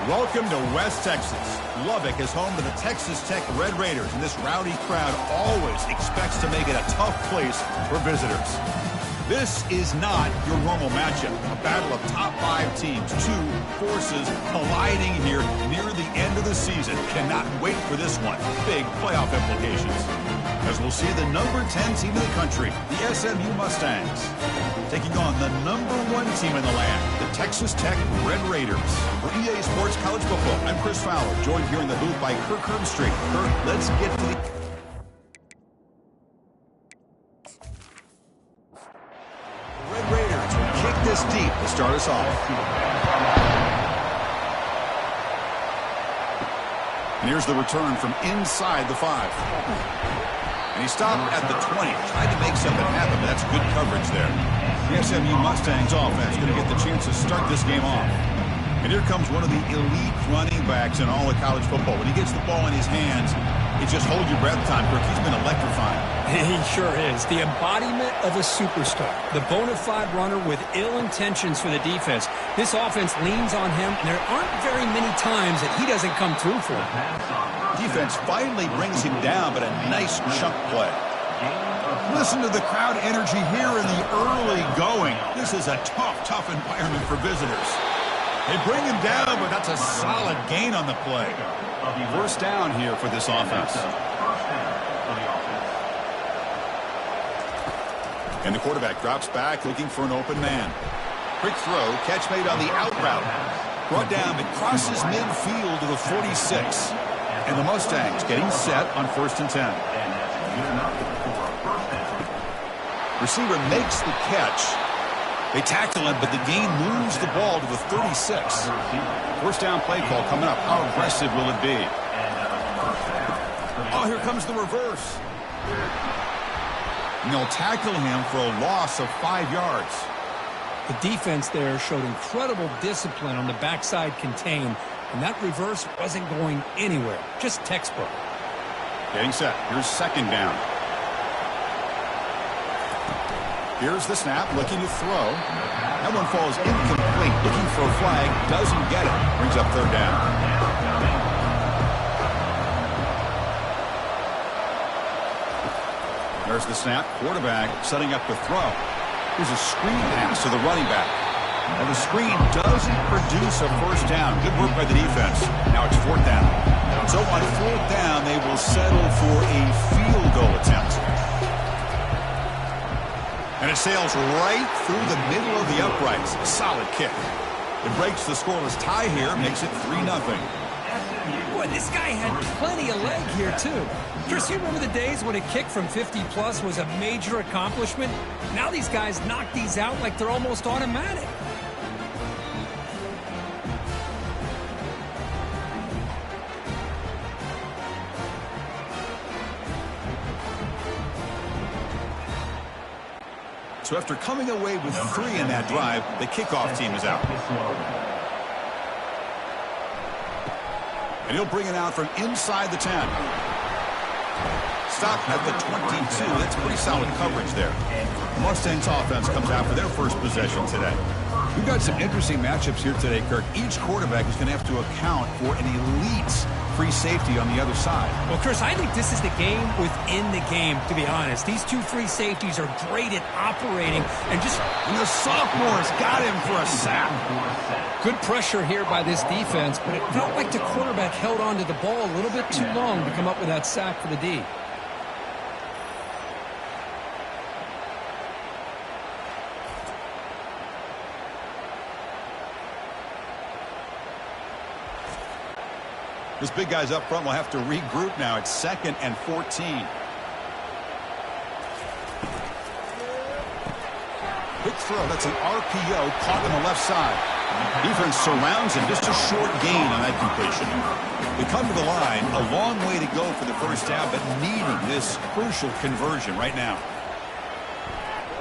Welcome to West Texas. Lubbock is home to the Texas Tech Red Raiders, and this rowdy crowd always expects to make it a tough place for visitors. This is not your normal matchup, a battle of top 5 teams, 2 forces colliding here near the end of the season. Cannot wait for this one. Big playoff implications. As we'll see the number 10 team in the country, the SMU Mustangs, taking on the number 1 team in the land, the Texas Tech Red Raiders. For EA Sports College Football, I'm Chris Fowler, joined here in the booth by Kirk Herbstreit. Kirk, let's get to the... Red Raiders will kick this deep to start us off. And here's the return from inside the 5. And he stopped at the 20, tried to make something happen, but that's good coverage there. The SMU Mustangs offense going to get the chance to start this game off. And here comes one of the elite running backs in all of college football. When he gets the ball in his hands, it's just hold your breath time, Kirk. He's been electrifying. He sure is. The embodiment of a superstar. The bona fide runner with ill intentions for the defense. This offense leans on him, and there aren't very many times that he doesn't come through for him. Defense finally brings him down, but a nice chunk play. Listen to the crowd energy here in the early going. This is a tough environment for visitors. They bring him down, but that's a solid gain on the play. First down here for this offense. And the quarterback drops back, looking for an open man. Quick throw, catch made on the out route. Brought down, but crosses midfield to the 46. And the Mustangs getting set on 1st and 10. Receiver makes the catch. They tackle him, but the gain moves the ball to the 36. First down play call coming up. How aggressive will it be? Oh, here comes the reverse. And they'll tackle him for a loss of 5 yards. The defense there showed incredible discipline on the backside contain, and that reverse wasn't going anywhere. Just textbook. Getting set. Here's 2nd down. Here's the snap, looking to throw. That one falls incomplete. Looking for a flag, doesn't get it. Brings up 3rd down. There's the snap. Quarterback setting up the throw. Here's a screen pass to the running back. And the screen doesn't produce a first down. Good work by the defense. Now it's 4th down. So on 4th down, they will settle for a field goal attempt. And it sails right through the middle of the uprights. A solid kick. It breaks the scoreless tie here, makes it 3-0. Boy, this guy had plenty of leg here, too. Chris, you remember the days when a kick from 50-plus was a major accomplishment? Now these guys knock these out like they're almost automatic. So after coming away with 3 in that drive, the kickoff team is out. And he'll bring it out from inside the 10. Stop at the 22. That's pretty solid coverage there. The Mustangs offense comes out for their first possession today. We've got some interesting matchups here today, Kirk. Each quarterback is going to have to account for an elite free safety on the other side. Well, Chris, I think this is the game within the game, to be honest. These 2 free safeties are great at operating and just... And the sophomores got him for a sack. Good pressure here by this defense, but it felt like the quarterback held on to the ball a little bit too long to come up with that sack for the D. This big guy's up front will have to regroup now. It's 2nd and 14. Quick throw. That's an RPO caught on the left side. Defense surrounds him. Just a short gain on that completion. They come to the line. A long way to go for the first down, but needing this crucial conversion right now.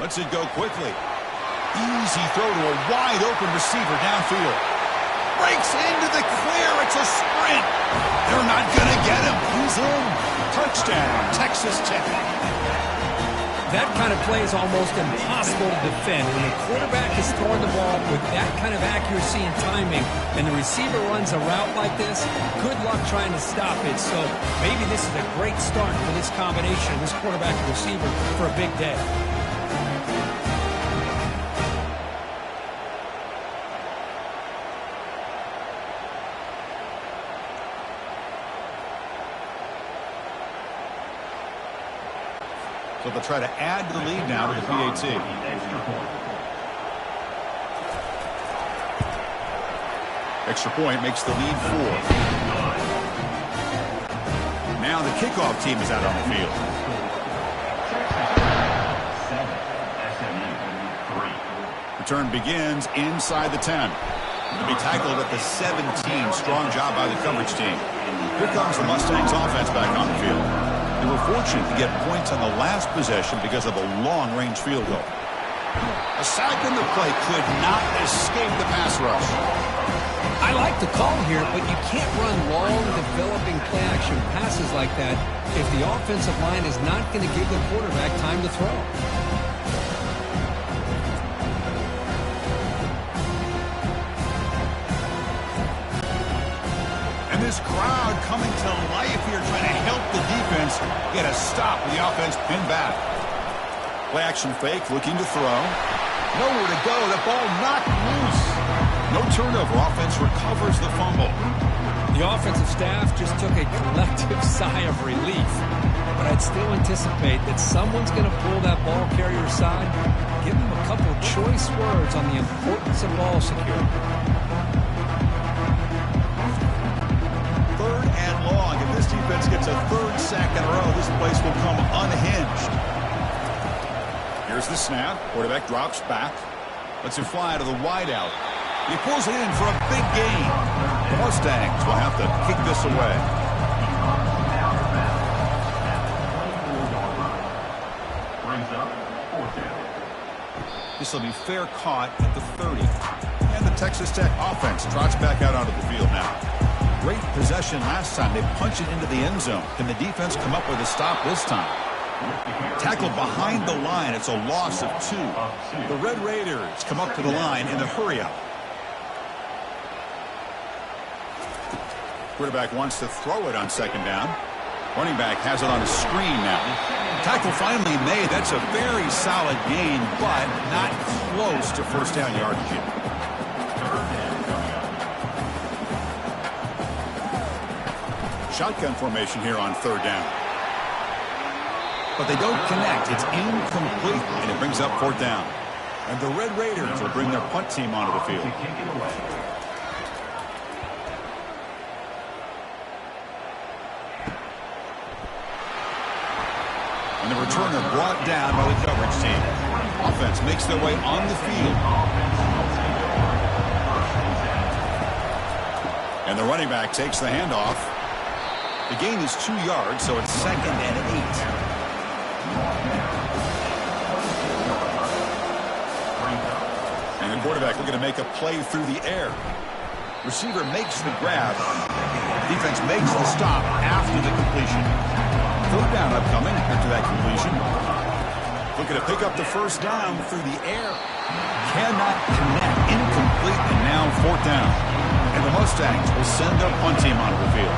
Lets it go quickly. Easy throw to a wide-open receiver downfield. Breaks into the clear. It's a sprint. They're not going to get him. He's in. Touchdown, Texas Tech. That kind of play is almost impossible to defend. When the quarterback is throwing the ball with that kind of accuracy and timing, and the receiver runs a route like this, good luck trying to stop it. So maybe this is a great start for this combination, this quarterback and receiver, for a big day. So they'll try to add to the lead now to the PAT. Extra point makes the lead 4. Now the kickoff team is out on the field. Return begins inside the 10. To be tackled at the 17. Strong job by the coverage team. Here comes the Mustangs offense back on the field. They were fortunate to get points on the last possession because of a long-range field goal. A sack in the play could not escape the pass rush. I like the call here, but you can't run long, developing play-action passes like that if the offensive line is not going to give the quarterback time to throw. This crowd coming to life here, trying to help the defense get a stop with the offense pinned back. Play action fake, looking to throw. Nowhere to go. The ball knocked loose. No turnover. Offense recovers the fumble. The offensive staff just took a collective sigh of relief. But I'd still anticipate that someone's going to pull that ball carrier aside, give him a couple choice words on the importance of ball security. Long. If this defense gets a third sack in a row, this place will come unhinged. Here's the snap. Quarterback drops back. Lets it fly to the wideout. He pulls it in for a big gain. The Mustangs will have to kick this away. This will be fair caught at the 30. And the Texas Tech offense trots back out onto the field now. Great possession last time. They punch it into the end zone. Can the defense come up with a stop this time? Tackled behind the line. It's a loss of 2. The Red Raiders come up to the line in the hurry-up. Quarterback wants to throw it on second down. Running back has it on a screen now. Tackle finally made. That's a very solid gain, but not close to first down yardage yet. Shotgun formation here on third down. But they don't connect. It's incomplete, and it brings up fourth down. And the Red Raiders will bring their punt team onto the field. And the returner brought down by the coverage team. Offense makes their way on the field. And the running back takes the handoff. The gain is 2 yards, so it's 2nd and 8. And the quarterback looking to make a play through the air. Receiver makes the grab. Defense makes the stop after the completion. Third down upcoming after that completion. Looking to pick up the first down through the air. Cannot connect. Incomplete, and now fourth down. And the Mustangs will send their punt team onto the field.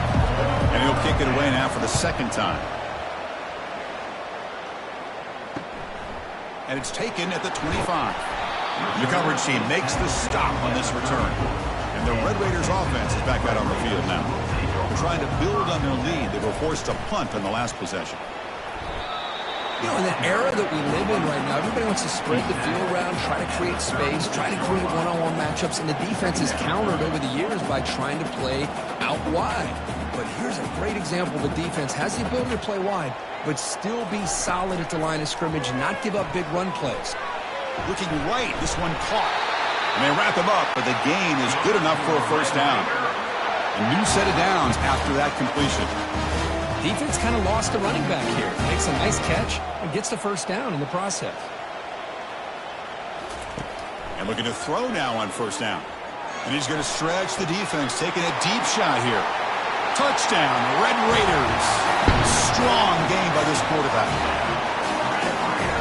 And he'll kick it away now for the second time. And it's taken at the 25. The coverage team makes the stop on this return. And the Red Raiders offense is back out on the field now. They're trying to build on their lead. They were forced to punt on the last possession. You know, in the era that we live in right now, everybody wants to spread the field around, try to create space, try to create one-on-one matchups, and the defense is countered over the years by trying to play out wide. But here's a great example. The defense has the ability to play wide, but still be solid at the line of scrimmage and not give up big run plays. Looking right, this one caught. And they wrap him up, but the gain is good enough for a first down. A new set of downs after that completion. Defense kind of lost the running back here. Makes a nice catch and gets the first down in the process. And looking to throw now on first down. And he's going to stretch the defense, taking a deep shot here. Touchdown, Red Raiders. Strong game by this quarterback.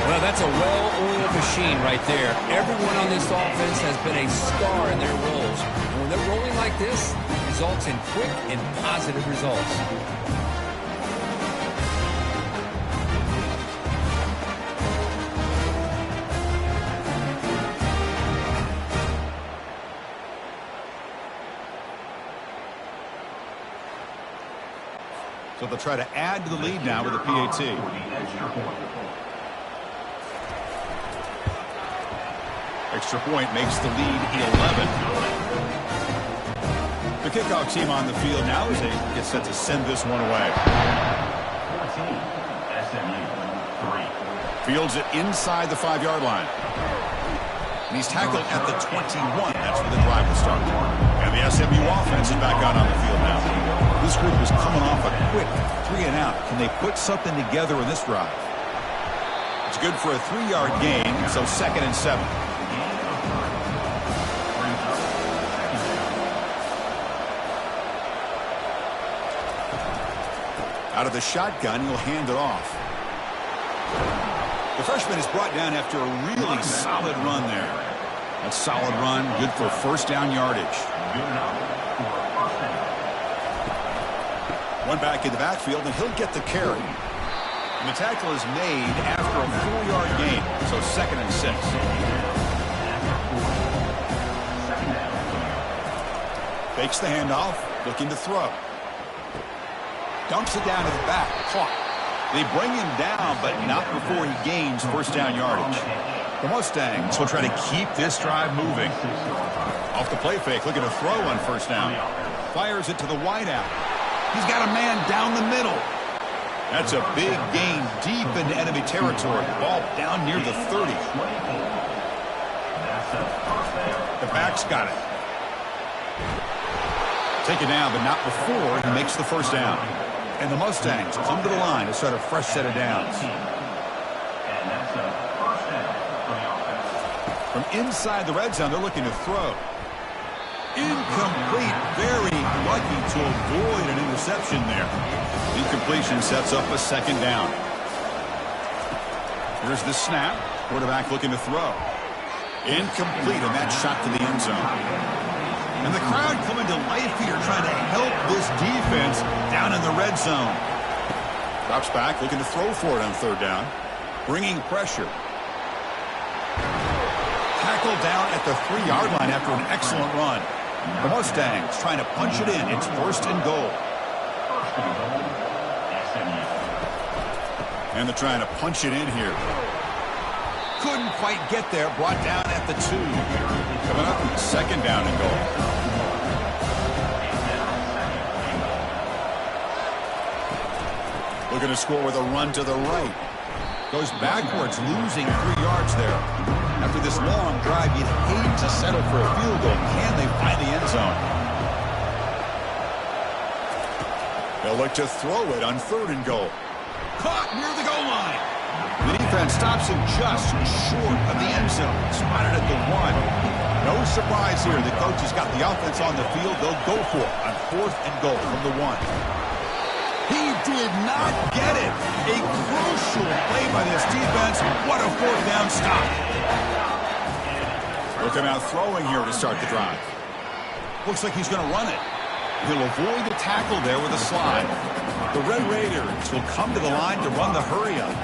Well, that's a well-oiled machine right there. Everyone on this offense has been a star in their roles. And when they're rolling like this, it results in quick and positive results. So they'll try to add to the lead now with a PAT. Extra point makes the lead 11. The kickoff team on the field now as they get set to send this one away. SMU 3. Fields it inside the 5-yard line. And he's tackled at the 21. That's where the drive will start. And the SMU offense is back out on the field now. This group is coming off a quick 3-and-out. Can they put something together in this drive? It's good for a 3-yard gain, so 2nd and 7. Out of the shotgun, he'll hand it off. The freshman is brought down after a really solid run there. That solid run, good for first down yardage. One back in the backfield, and he'll get the carry. And the tackle is made after a 4-yard gain, so 2nd and 6. Fakes the handoff, looking to throw. Dumps it down to the back, caught. They bring him down, but not before he gains first down yardage. The Mustangs will try to keep this drive moving. Off the play fake, looking to throw on first down. Fires it to the wideout. He's got a man down the middle. That's a big gain deep into enemy territory. Ball down near the 30. The back's got it. Taken down, but not before he makes the first down. And the Mustangs come to the line to start a fresh set of downs. From inside the red zone, they're looking to throw. Incomplete. Very lucky to avoid an interception there. Incompletion sets up a 2nd down. Here's the snap. Quarterback looking to throw. Incomplete, and that shot to the end zone. And the crowd coming to life here, trying to help this defense down in the red zone. Drops back, looking to throw for it on 3rd down. Bringing pressure. Tackled down at the 3-yard line after an excellent run. The Mustangs trying to punch it in. It's 1st and goal. And they're trying to punch it in here. Couldn't quite get there. Brought down at the 2. Coming up, 2nd down and goal. Looking to score with a run to the right. Goes backwards, losing 3 yards there. After this long drive, you'd hate to settle for a field goal. Can they find the end zone? They'll look to throw it on 3rd and goal. Caught near the goal line. The defense stops him just short of the end zone. Spotted at the 1. No surprise here. The coach has got the offense on the field. They'll go for it on 4th and goal from the 1. He did not get it. A crucial play by this defense. What a 4th down stop. Looking out throwing here to start the drive. Looks like he's going to run it. He'll avoid the tackle there with a slide. The Red Raiders will come to the line to run the hurry-up.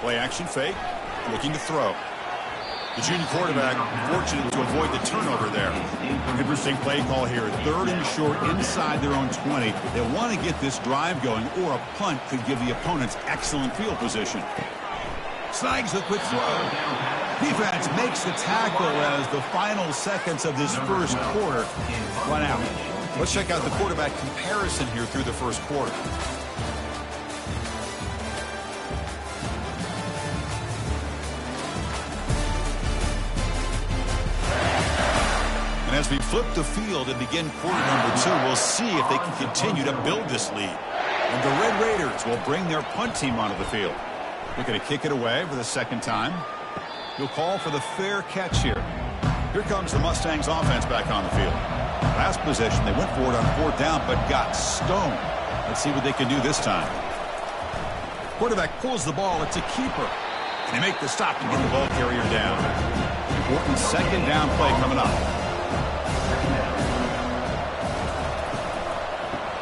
Play action fake, looking to throw. The junior quarterback fortunate to avoid the turnover there. Interesting play call here. 3rd and short inside their own 20. They want to get this drive going, or a punt could give the opponents excellent field position. Snags the quick throw. Defense makes the tackle as the final seconds of this first quarter run out. Let's check out the quarterback comparison here through the first quarter. And as we flip the field and begin quarter number 2, we'll see if they can continue to build this lead. And the Red Raiders will bring their punt team onto the field. Looking to kick it away for the 2nd time. He'll call for the fair catch here. Here comes the Mustangs offense back on the field. Last possession, they went for it on 4th down, but got stoned. Let's see what they can do this time. Quarterback pulls the ball. It's a keeper. And they make the stop to get the ball carrier down. Important 2nd down play coming up.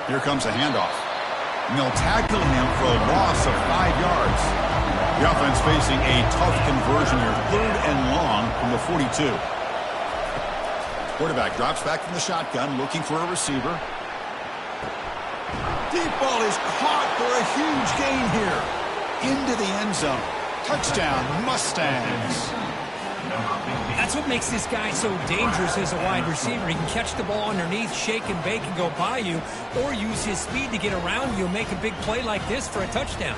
Here comes a handoff. And they'll tackle him for a loss of 5 yards. The offense facing a tough conversion here. 3rd and long from the 42. Quarterback drops back from the shotgun, looking for a receiver. Deep ball is caught for a huge gain here. Into the end zone. Touchdown, Mustangs. That's what makes this guy so dangerous as a wide receiver. He can catch the ball underneath, shake and bake, and go by you, or use his speed to get around you and make a big play like this for a touchdown.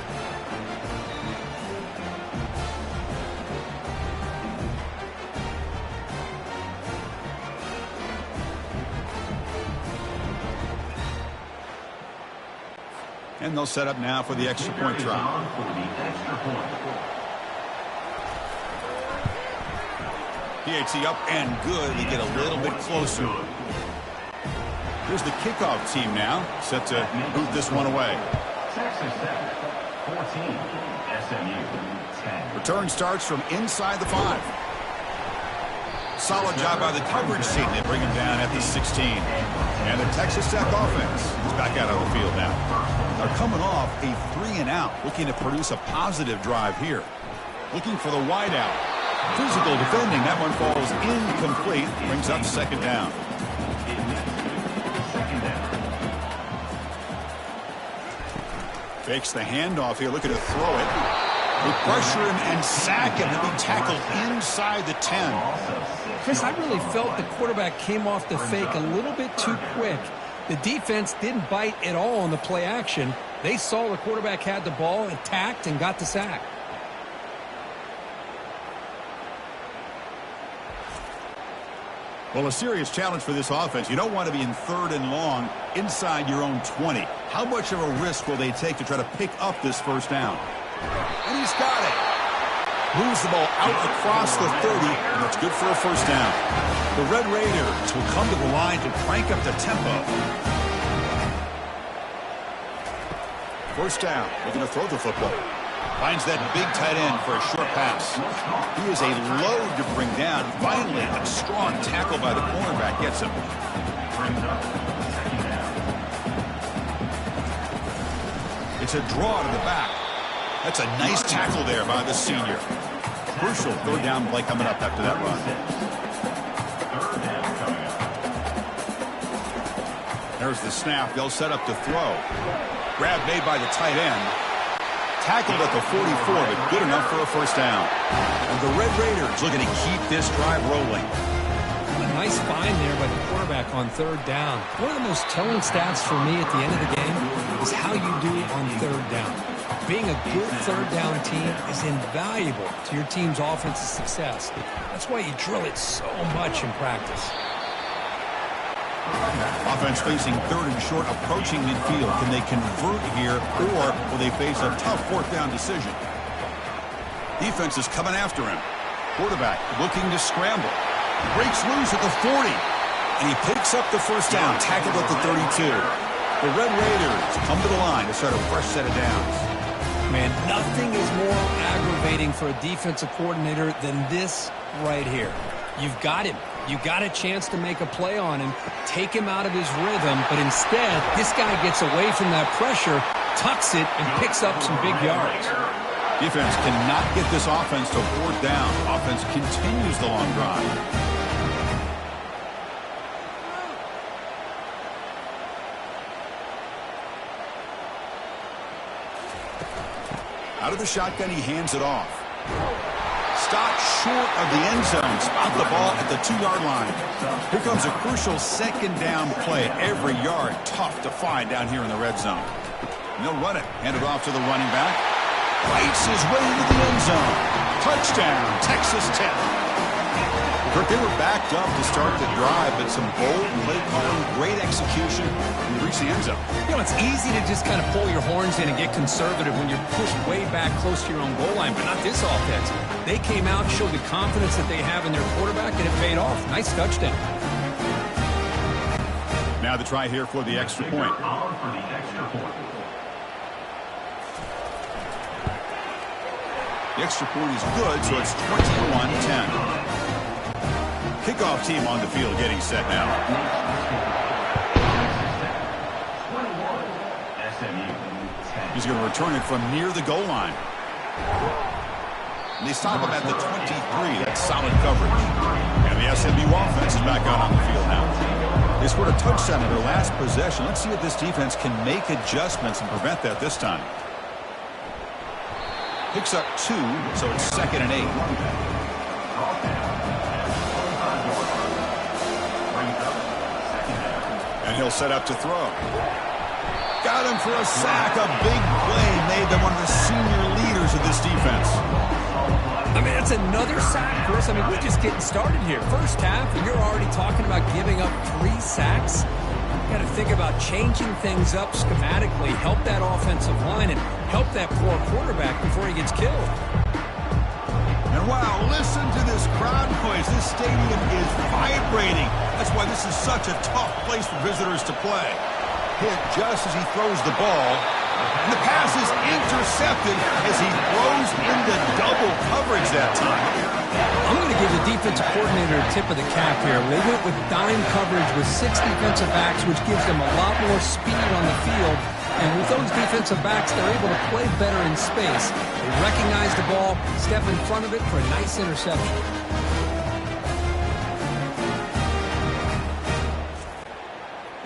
And they'll set up now for the extra point try. PAT up and good. They get a little bit closer. Here's the kickoff team now, set to boot this one away. Texas Tech, 14. SMU, 10. Return starts from inside the 5. Solid job by the coverage team. They bring him down at the 16. And the Texas Tech offense is back out on the field now. They're coming off a 3-and-out, looking to produce a positive drive here. Looking for the wideout. Physical defending. That one falls incomplete. Brings up 2nd down. Fakes the handoff here. Looking to throw it. They pressure him and sack him. He'll be tackled inside the 10. Chris, I really felt the quarterback came off the fake a little bit too quick. The defense didn't bite at all on the play action. They saw the quarterback had the ball, attacked, and got the sack. Well, a serious challenge for this offense. You don't want to be in 3rd and long inside your own 20. How much of a risk will they take to try to pick up this 1st down? And he's got it. Moves the ball out across the 30, and that's good for a 1st down. The Red Raiders will come to the line to crank up the tempo. 1st down, looking to throw the football. Finds that big tight end for a short pass. He is a load to bring down. Finally, a strong tackle by the cornerback gets him. It's a draw to the back. That's a nice tackle there by the senior. Crucial 3rd down play coming up after that run. There's the snap. They'll set up to throw. Grab made by the tight end. Tackled at the 44, but good enough for a 1st down. And the Red Raiders looking to keep this drive rolling. A nice find there by the quarterback on 3rd down. One of the most telling stats for me at the end of the game is how you do on 3rd down. Being a good 3rd down team is invaluable to your team's offensive success. That's why you drill it so much in practice. Offense facing 3rd and short, approaching midfield. Can they convert here, or will they face a tough 4th down decision? Defense is coming after him. Quarterback looking to scramble. Breaks loose at the 40. And he picks up the 1st down, tackled at the 32. The Red Raiders come to the line to start a fresh set of downs. Man, nothing is more aggravating for a defensive coordinator than this right here. You've got him. You got a chance to make a play on him, take him out of his rhythm, but instead, this guy gets away from that pressure, tucks it, and picks up some big yards. Defense cannot get this offense to 4th down. Offense continues the long drive. Out of the shotgun, he hands it off. Stopped short of the end zone. Spot the ball at the 2-yard line. Here comes a crucial 2nd down play. Every yard tough to find down here in the red zone. And they'll run it. Hand it off to the running back. Fights his way into the end zone. Touchdown, Texas Tech. The Kirk, they were backed up to start the drive, but some bold play calling, great execution, and reach the end zone. You know, it's easy to just kind of pull your horns in and get conservative when you're pushed way back close to your own goal line, but not this offense. They came out, showed the confidence that they have in their quarterback, and it paid off. Nice touchdown. Now the try here for the extra point. The extra point is good, so it's 21-10. Kickoff team on the field getting set now. He's going to return it from near the goal line. And they stop him at the 23. That's solid coverage. And the SMU offense is back out on the field now. They scored a touchdown in their last possession. Let's see if this defense can make adjustments and prevent that this time. Picks up 2, so it's 2nd and 8. And he'll set up to throw. Got him for a sack. A big play made them one of the senior leaders of this defense. I mean, that's another sack, Chris. I mean, we're just getting started here. First half, and you're already talking about giving up 3 sacks. You got to think about changing things up schematically, help that offensive line, and help that poor quarterback before he gets killed. And wow, listen to this crowd noise. This stadium is vibrating. That's why this is such a tough place for visitors to play. Hit just as he throws the ball. And the pass is intercepted as he throws into double coverage that time. I'm going to give the defensive coordinator a tip of the cap here. They went with dime coverage with 6 defensive backs, which gives them a lot more speed on the field. And with those defensive backs, they're able to play better in space. They recognize the ball, step in front of it for a nice interception.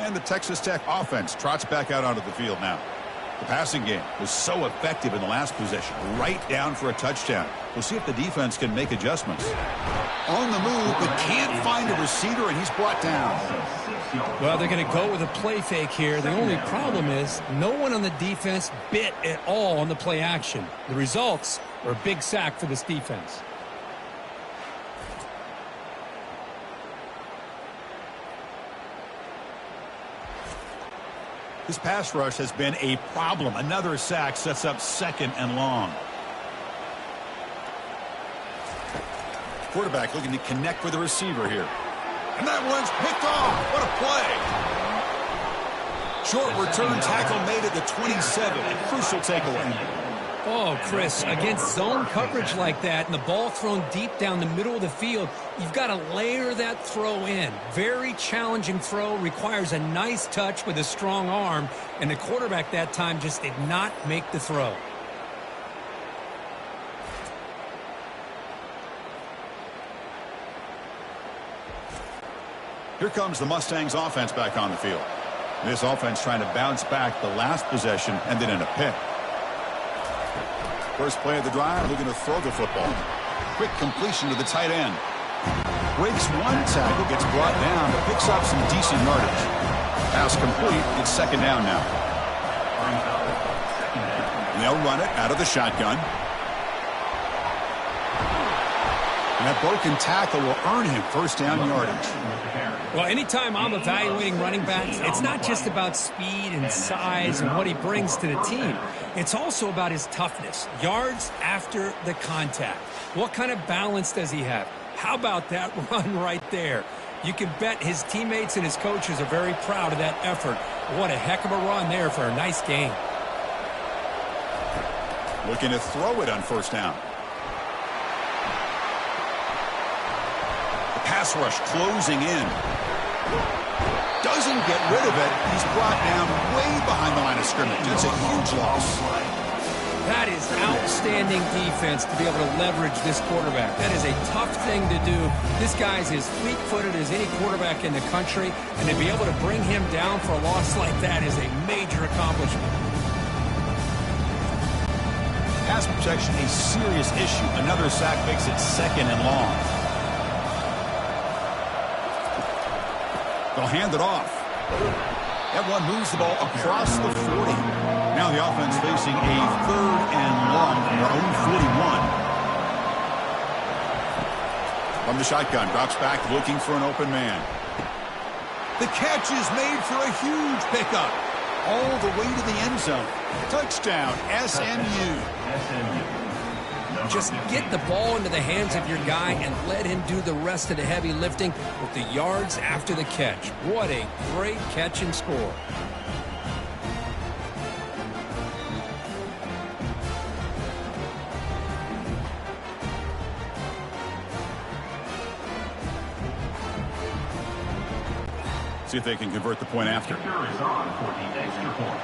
And the Texas Tech offense trots back out onto the field now. The passing game was so effective in the last possession, right down for a touchdown. We'll see if the defense can make adjustments. On the move, but can't find a receiver, and he's brought down. Well, they're going to go with a play fake here. The only problem is no one on the defense bit at all on the play action. The results are a big sack for this defense. This pass rush has been a problem. Another sack sets up 2nd and long. Quarterback looking to connect with the receiver here. And that one's picked off. What a play. Short return tackle made at the 27. A crucial takeaway. Oh, Chris, against zone coverage like that and the ball thrown deep down the middle of the field, you've got to layer that throw in. Very challenging throw, requires a nice touch with a strong arm, and the quarterback that time just did not make the throw. Here comes the Mustangs offense back on the field. This offense trying to bounce back the last possession and then in a pick. First play of the drive, looking to throw the football. Quick completion to the tight end. Breaks one tackle, gets brought down, but picks up some decent yardage. Pass complete. It's 2nd down now. And they'll run it out of the shotgun. And that broken tackle will earn him 1st down yardage. Well, anytime I'm evaluating running backs, it's not just about speed and size and what he brings to the team. It's also about his toughness, yards after the contact. What kind of balance does he have? How about that run right there? You can bet his teammates and his coaches are very proud of that effort. What a heck of a run there for a nice game. Looking to throw it on 1st down. The pass rush closing in. Doesn't get rid of it. He's brought down way behind the line of scrimmage. It's a huge loss. That is outstanding defense to be able to leverage this quarterback. That is a tough thing to do. This guy's as fleet-footed as any quarterback in the country, and to be able to bring him down for a loss like that is a major accomplishment. Pass protection, a serious issue. Another sack makes it 2nd and long. They'll hand it off. That one moves the ball across the 40. Now the offense facing a 3rd and long from their own 41. From the shotgun, drops back looking for an open man. The catch is made for a huge pickup. All the way to the end zone. Touchdown, SMU. Just get the ball into the hands of your guy and let him do the rest of the heavy lifting with the yards after the catch. What a great catch and score. See if they can convert the point after. Kicker is on for the extra point.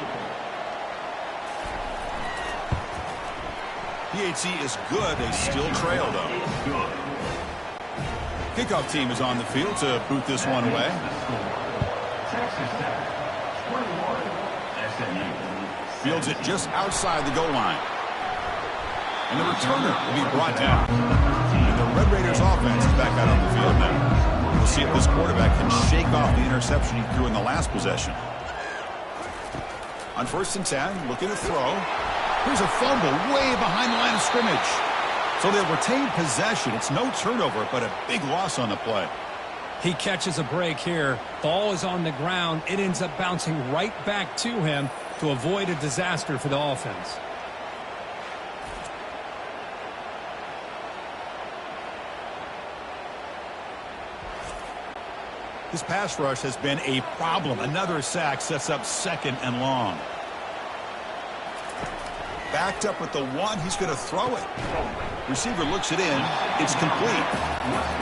PAT is good. They still trail, though. Kickoff team is on the field to boot this one away. Texas Tech, 21, SMU. Fields it just outside the goal line. And the returner will be brought down. And the Red Raiders offense is back out on the field now. We'll see if this quarterback can shake off the interception he threw in the last possession. On 1st and 10, looking to throw. Here's a fumble way behind the line of scrimmage. So they'll retain possession. It's no turnover, but a big loss on the play. He catches a break here. Ball is on the ground. It ends up bouncing right back to him to avoid a disaster for the offense. This pass rush has been a problem. Another sack sets up 2nd and long. Backed up with the one, he's going to throw it. Receiver looks it in. It's complete.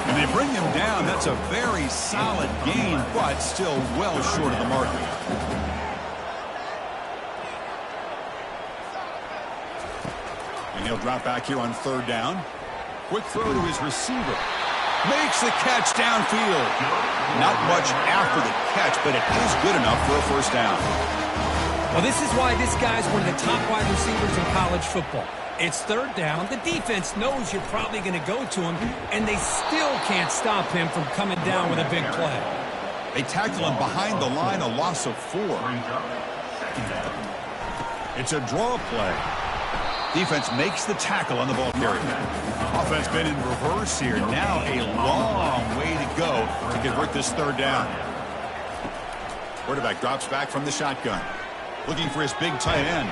And they bring him down. That's a very solid gain, but still well short of the mark. And he'll drop back here on 3rd down. Quick throw to his receiver. Makes the catch downfield. Not much after the catch, but it is good enough for a 1st down. Well, this is why this guy's one of the top wide receivers in college football. It's 3rd down. The defense knows you're probably going to go to him, and they still can't stop him from coming down with a big play. They tackle him behind the line, a loss of 4. It's a draw play. Defense makes the tackle on the ball carrier. Offense been in reverse here. Now a long way to go to convert this 3rd down. Quarterback drops back from the shotgun. Looking for his big tight end.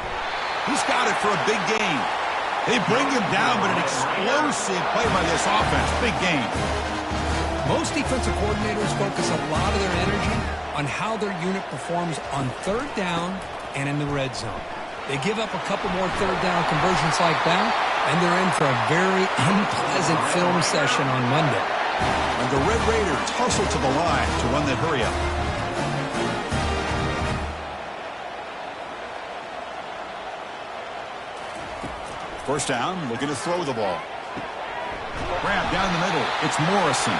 He's got it for a big gain. They bring him down, but an explosive play by this offense. Big gain. Most defensive coordinators focus a lot of their energy on how their unit performs on 3rd down and in the red zone. They give up a couple more 3rd down conversions like that, and they're in for a very unpleasant film session on Monday. And the Red Raiders hustle to the line to run that hurry up. First down, looking to throw the ball. Grab down the middle. It's Morrison.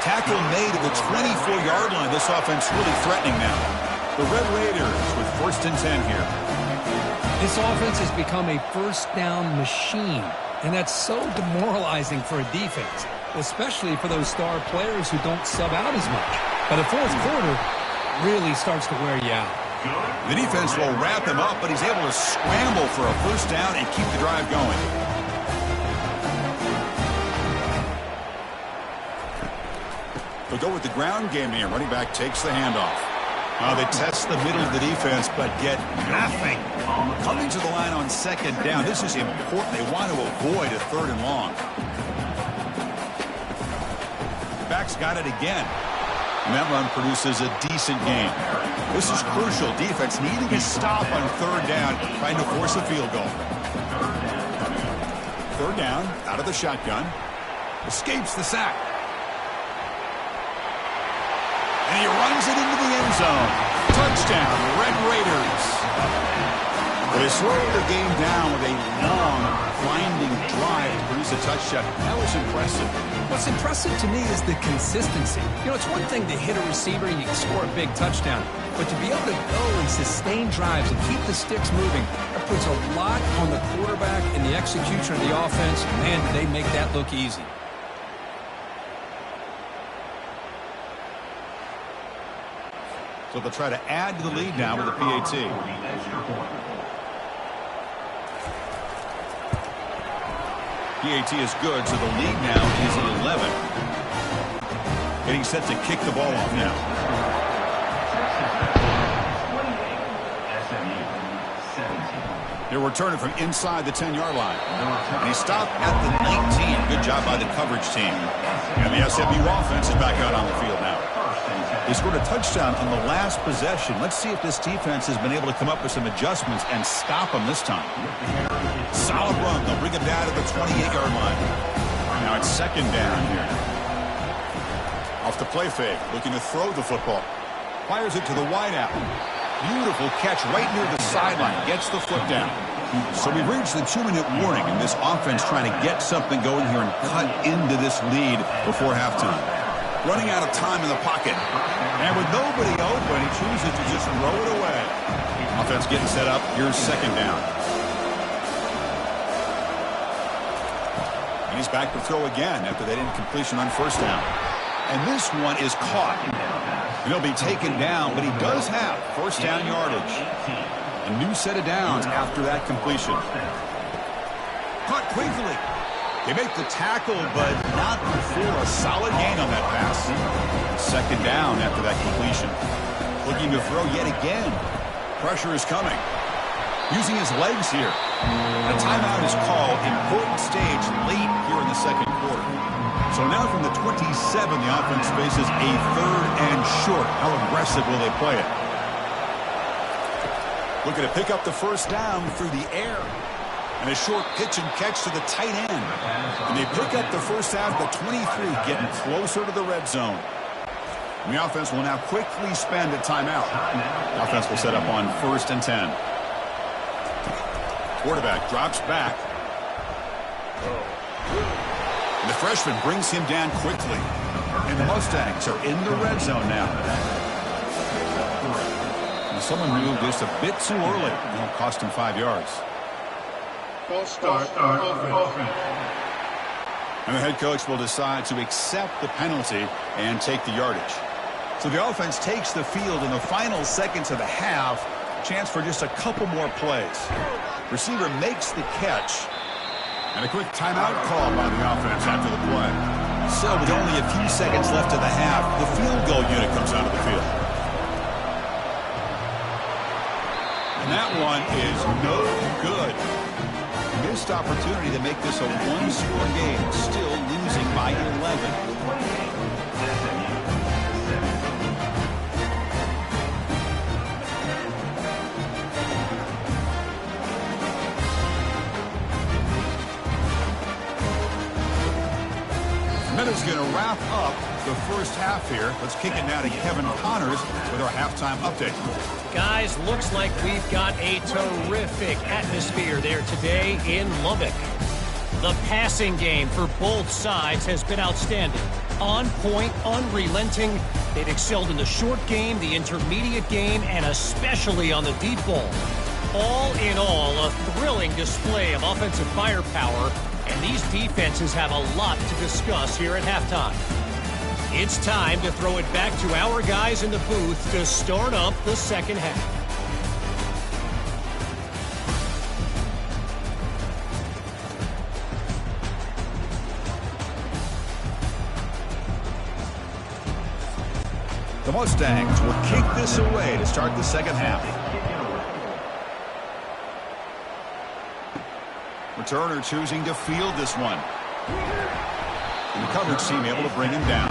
Tackle made at the 24-yard line. This offense really threatening now. The Red Raiders with 1st and 10 here. This offense has become a 1st down machine, and that's so demoralizing for a defense, especially for those star players who don't sub out as much. By the 4th quarter, really starts to wear you out. The defense will wrap him up, but he's able to scramble for a 1st down and keep the drive going. They'll go with the ground game here. Running back takes the handoff. They test the middle of the defense, but get nothing. Coming to the line on 2nd down. This is important. They want to avoid a 3rd and long. Back's got it again. And that run produces a decent gain. This is crucial. Defense needing a stop on 3rd down, trying to force a field goal. 3rd down, out of the shotgun. Escapes the sack. And he runs it into the end zone. Touchdown, Red Raiders. They slow the game down with a long, winding drive to produce a touchdown. That was impressive. What's impressive to me is the consistency. You know, it's one thing to hit a receiver and you can score a big touchdown, but to be able to go and sustain drives and keep the sticks moving, that puts a lot on the quarterback and the execution of the offense. Man, did they make that look easy. So they'll try to add to the lead now with the PAT. PAT is good, so the lead now is 11. getting set to kick the ball off now. SMU 17. They're returning from inside the 10-yard line. And he stopped at the 19. Good job by the coverage team. And the SMU offense is back out on the field now. They scored a touchdown on the last possession. Let's see if this defense has been able to come up with some adjustments and stop them this time. Solid run. They'll bring it down to the 28-yard line. Now it's second down here. Off the play fake, looking to throw the football. Fires it to the wideout. Beautiful catch right near the sideline. Gets the foot down. So we've reached the 2-minute warning, and this offense trying to get something going here and cut into this lead before halftime. Running out of time in the pocket. And with nobody open, he chooses to just throw it away. Offense getting set up. Here's second down. And he's back to throw again after that incompletion on first down. And this one is caught. And he'll be taken down, but he does have first down yardage. A new set of downs after that completion. Caught quickly. They make the tackle, but not before a solid gain on that pass. Second down after that completion. Looking to throw yet again. Pressure is coming. Using his legs here. A timeout is called. Important stage late here in the second quarter. So now from the 27, the offense faces a third and short. How aggressive will they play it? Looking to pick up the first down through the air. And a short pitch and catch to the tight end. And they pick up the first half at the 23, getting closer to the red zone. And the offense will now quickly spend a timeout. The offense will set up on 1st and 10. Quarterback drops back. And the freshman brings him down quickly. And the Mustangs are in the red zone now. And someone moved just a bit too early. It'll cost him 5 yards. False start. Offense. And the head coach will decide to accept the penalty and take the yardage. So the offense takes the field in the final seconds of the half. Chance for just a couple more plays. Receiver makes the catch. And a quick timeout call by the offense after the play. So with only a few seconds left of the half, the field goal unit comes onto the field. And that one is no good. Missed opportunity to make this a one-score game, still losing by 11. And that is going to wrap up the first half here. Let's kick it now to Kevin Connors with our halftime update. Guys, looks like we've got a terrific atmosphere there today in Lubbock. The passing game for both sides has been outstanding. On point, unrelenting. They've excelled in the short game, the intermediate game, and especially on the deep ball. All in all, a thrilling display of offensive firepower, and these defenses have a lot to discuss here at halftime. It's time to throw it back to our guys in the booth to start up the second half. The Mustangs will kick this away to start the second half. Returner choosing to field this one. And the coverage team able to bring him down.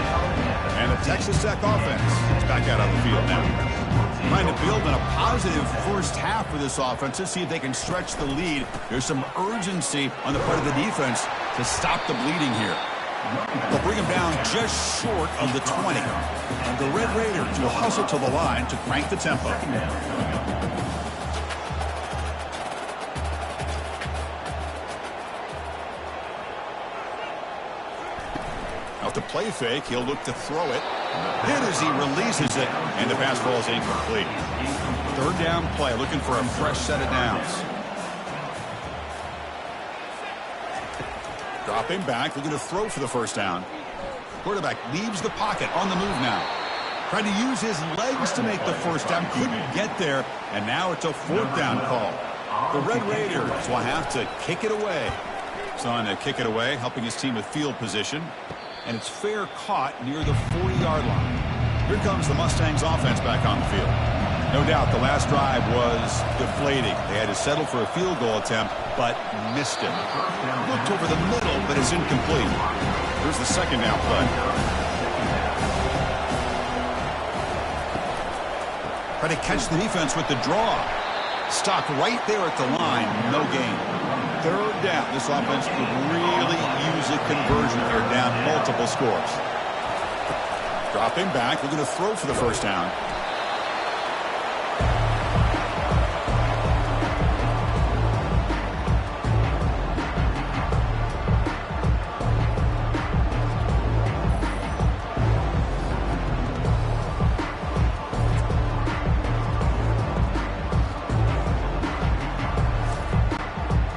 And the Texas Tech offense is back out on the field now. Trying to build on a positive first half for this offense to see if they can stretch the lead. There's some urgency on the part of the defense to stop the bleeding here. They'll bring him down just short of the 20. And the Red Raiders will hustle to the line to crank the tempo. Out the play fake, he'll look to throw it. Hit as he releases it, and the pass ball is incomplete. Third down play, looking for a fresh set of downs. Dropping back, looking to throw for the first down. Quarterback leaves the pocket, on the move now. Trying to use his legs to make the first down, couldn't get there, and now it's a fourth down call. The Red Raiders will have to kick it away. So on to kick it away, helping his team with field position. and it's fair caught near the 40-yard line. Here comes the Mustangs offense back on the field. No doubt the last drive was deflating. They had to settle for a field goal attempt, but missed it. Looked over the middle, but it's incomplete. Here's the second down play. Try to catch the defense with the draw. Stopped right there at the line. No gain. Third down. This offense could really use a conversion here, down multiple scores. Dropping back. We're going to throw for the first down.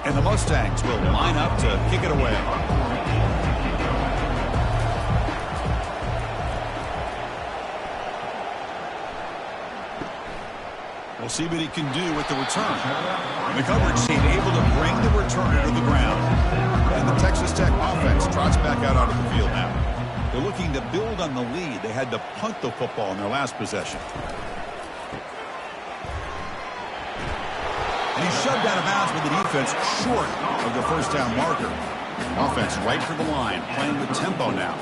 And the Mustangs will line up to kick it away. We'll see what he can do with the return. The coverage team able to bring the returner to the ground. And the Texas Tech offense trots back out onto the field now. They're looking to build on the lead. They had to punt the football in their last possession. And he's shoved out of bounds with the defense short of the first down marker. Offense right for the line, playing with tempo now.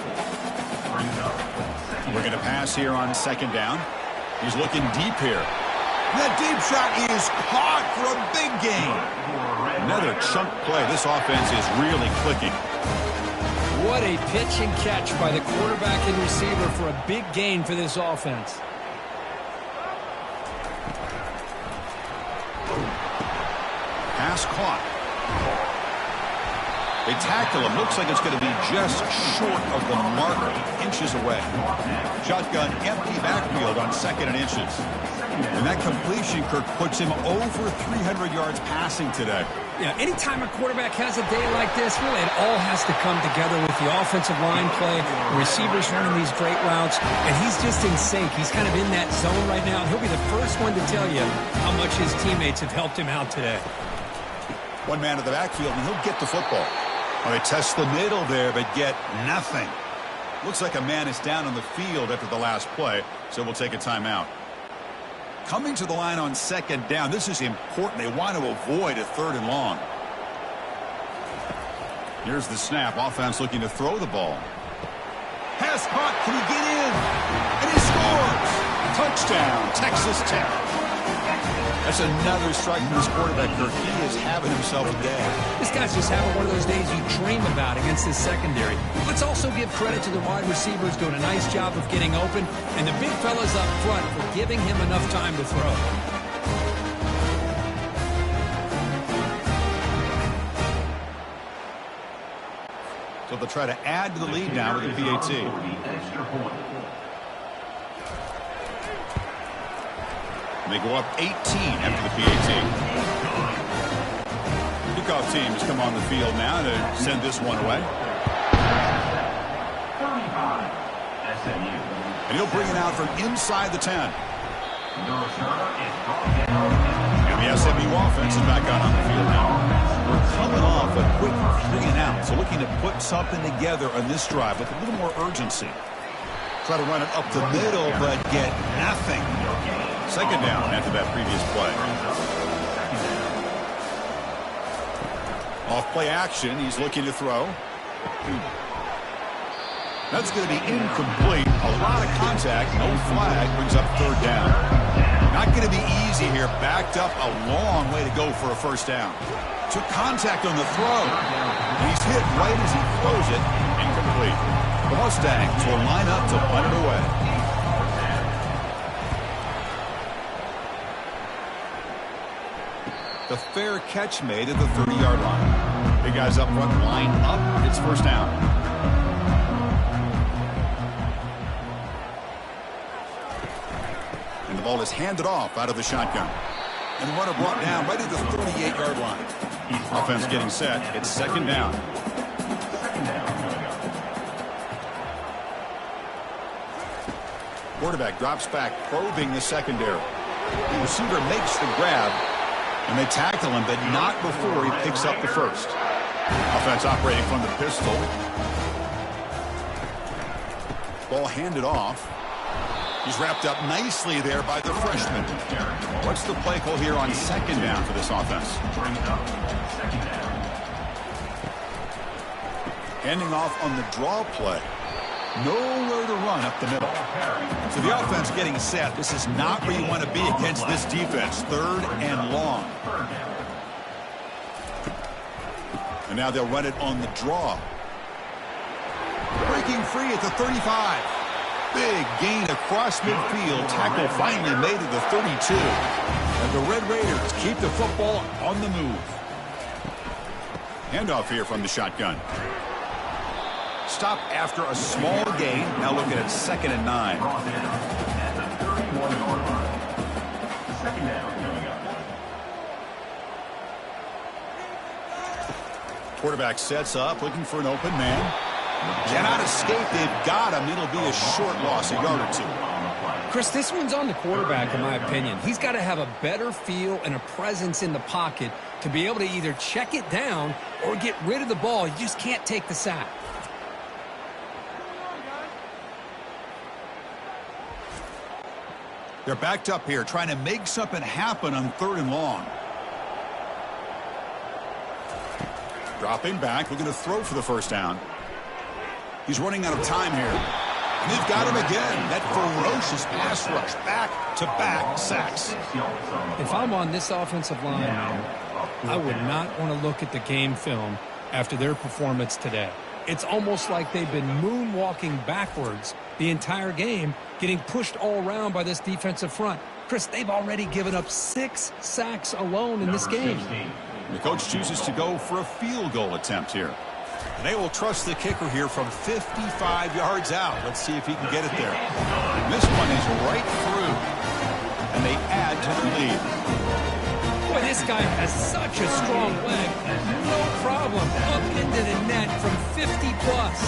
We're going to pass here on second down. He's looking deep here. That deep shot is caught for a big gain. Another chunk play. This offense is really clicking. What a pitch and catch by the quarterback and receiver for a big gain for this offense. Pass caught. They tackle him. Looks like it's going to be just short of the marker, inches away. Shotgun empty backfield on second and inches. And that completion, Kirk, puts him over 300 yards passing today. Yeah, anytime a quarterback has a day like this, really it all has to come together with the offensive line play, the receivers running these great routes, and he's just in sync. He's kind of in that zone right now. He'll be the first one to tell you how much his teammates have helped him out today. One man in the backfield, and he'll get the football. Well, they test the middle there, but get nothing. Looks like a man is down on the field after the last play, so we'll take a timeout. Coming to the line on second down. This is important. They want to avoid a third and long. Here's the snap. Offense looking to throw the ball. Pass caught. Can he get in? And he scores. Touchdown, Texas Tech. That's another strike from this quarterback, Kirk. He is having himself a day. This guy's just having one of those days you dream about against this secondary. Let's also give credit to the wide receivers doing a nice job of getting open, and the big fellas up front for giving him enough time to throw. So they'll try to add to the lead now with the PAT. They go up 18 after the PAT. Kickoff teams come on the field now to send this one away. 35, SMU. And he'll bring it out from inside the 10. The returner is brought down. And the SMU offense is back out on the field now. We're coming off a quick 3 and out, so looking to put something together on this drive with a little more urgency. Try to run it up the middle, but get nothing. Second down after that previous play. Off play action, he's looking to throw. That's going to be incomplete. A lot of contact, no flag, brings up third down. Not going to be easy here. Backed up a long way to go for a first down. Took contact on the throw. And he's hit right as he throws it. Incomplete. The Mustangs will line up to punt it away. The fair catch made at the 30-yard line. Big guys up front, line up. It's first down. And the ball is handed off out of the shotgun. And the runner brought down right at the 38-yard line. Offense getting set. It's second down. Quarterback drops back, probing the secondary. The receiver makes the grab, and they tackle him, but not before he picks up the first. Offense operating from the pistol. Ball handed off. He's wrapped up nicely there by the freshman. What's the play call here on second down for this offense? Handing off on the draw play. Nowhere to run up the middle. So the offense getting set. This is not where you want to be against this defense. Third and long. And now they'll run it on the draw. Breaking free at the 35. Big gain across midfield. Tackle finally made at the 32. And the Red Raiders keep the football on the move. Handoff here from the shotgun. Stop after a small gain. Now looking at 2nd and 9. Quarterback sets up, looking for an open man. Cannot escape. They've got him. It'll be a short loss, a yard or two. Chris, this one's on the quarterback, in my opinion. He's got to have a better feel and a presence in the pocket to be able to either check it down or get rid of the ball. You just can't take the sack. They're backed up here, trying to make something happen on 3rd and long. Dropping back, looking to throw for the first down. He's running out of time here. And they've got him again. That ferocious pass rush. Back-to-back sacks. If I'm on this offensive line, I would not want to look at the game film after their performance today. It's almost like they've been moonwalking backwards the entire game, getting pushed all around by this defensive front. Chris, they've already given up 6 sacks alone in this game. The coach chooses to go for a field goal attempt here. And they will trust the kicker here from 55 yards out. Let's see if he can get it there. And this one is right through. And they add to the lead. Boy, this guy has such a strong leg. No problem. Up into the net from 50 plus.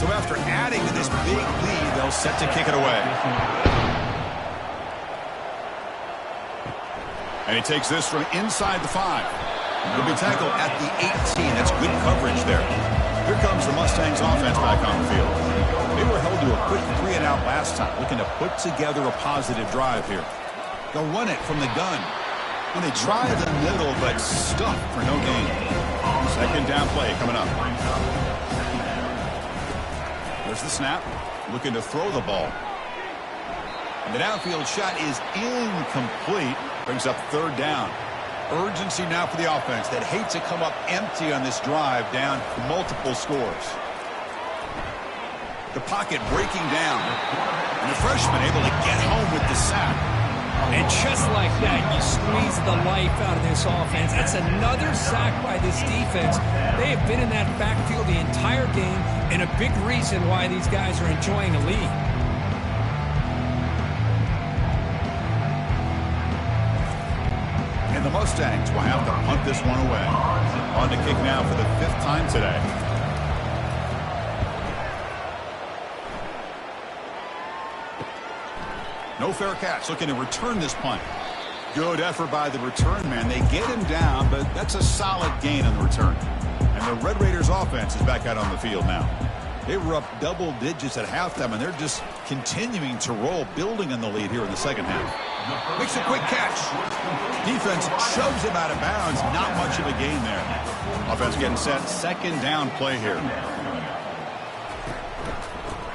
So after adding to this big lead, they'll set to kick it away. And he takes this from inside the 5. He'll be tackled at the 18. That's good coverage there. Here comes the Mustangs offense back on the field. They were held to a quick 3-and-out last time, looking to put together a positive drive here. They'll run it from the gun. And they try the middle, but stuck for no gain. 2nd down play coming up. There's the snap. Looking to throw the ball. And the downfield shot is incomplete. Brings up 3rd down. Urgency now for the offense that hates to come up empty on this drive, down multiple scores. The pocket breaking down. And the freshman able to get home with the sack. And just like that, you squeeze the life out of this offense. That's another sack by this defense. They have been in that backfield the entire game, and a big reason why these guys are enjoying a lead. And the Mustangs will have to punt this one away. On to kick now for the 5th time today. No fair catch, looking to return this punt. Good effort by the return man. They get him down, but that's a solid gain on the return. And the Red Raiders offense is back out on the field now. They were up double digits at halftime, and they're just continuing to roll, building on the lead here in the 2nd half. Makes a quick catch. Defense shoves him out of bounds. Not much of a gain there. Offense getting set. 2nd down play here.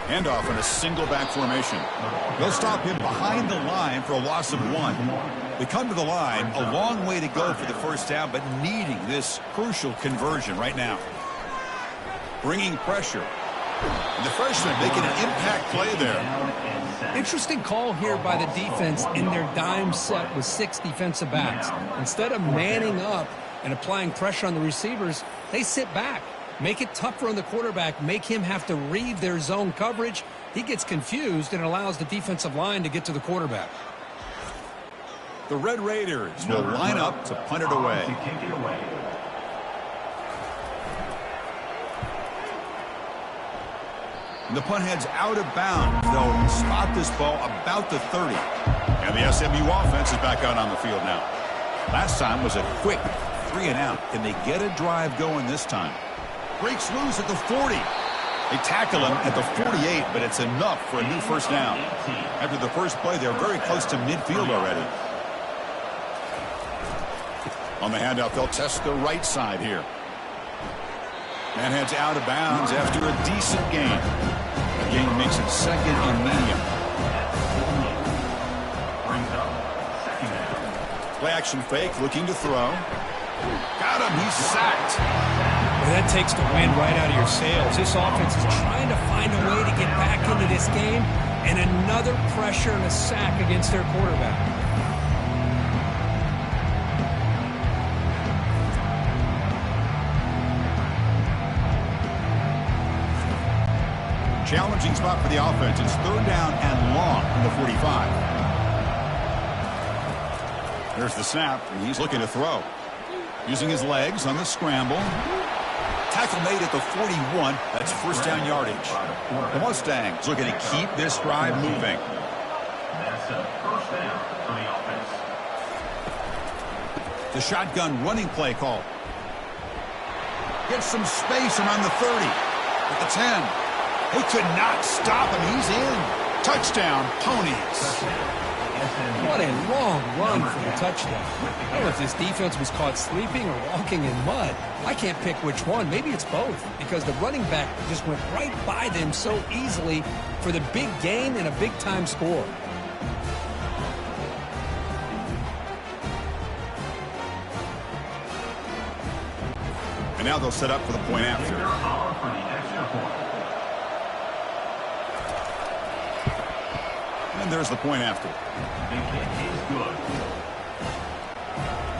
Handoff in a single back formation. They'll stop him behind the line for a loss of 1. They come to the line, a long way to go for the 1st down, but needing this crucial conversion right now. Bringing pressure. And the freshman making an impact play there. Interesting call here by the defense in their dime set with 6 defensive backs. Instead of manning up and applying pressure on the receivers, they sit back. Make it tougher on the quarterback. Make him have to read their zone coverage. He gets confused and allows the defensive line to get to the quarterback. The Red Raiders will line up to punt it away. And the punt heads out of bounds. They'll spot this ball about the 30. And the SMU offense is back out on the field now. Last time was a quick 3 and out. Can they get a drive going this time? Breaks loose at the 40. They tackle him at the 48, but it's enough for a new first down. After the first play, they're very close to midfield already. On the handoff, they'll test the right side here. And heads out of bounds after a decent gain. The gain makes it second and medium. Play action fake, looking to throw. Got him, he's sacked. Well, that takes the wind right out of your sails. This offense is trying to find a way to get back into this game, and another pressure and a sack against their quarterback. Challenging spot for the offense. It's 3rd down and long from the 45. There's the snap, and he's looking to throw. Using his legs on the scramble. Tackle made at the 41. That's first down yardage. The Mustangs looking to keep this drive moving. That's a first down for the offense. The shotgun running play call. Gets some space around the 30. At the 10. They could not stop him. He's in. Touchdown, Ponies. What a long run for the touchdown. I don't know if this defense was caught sleeping or walking in mud. I can't pick which one. Maybe it's both, because the running back just went right by them so easily for the big gain and a big-time score. And now they'll set up for the point after. And there's the point after.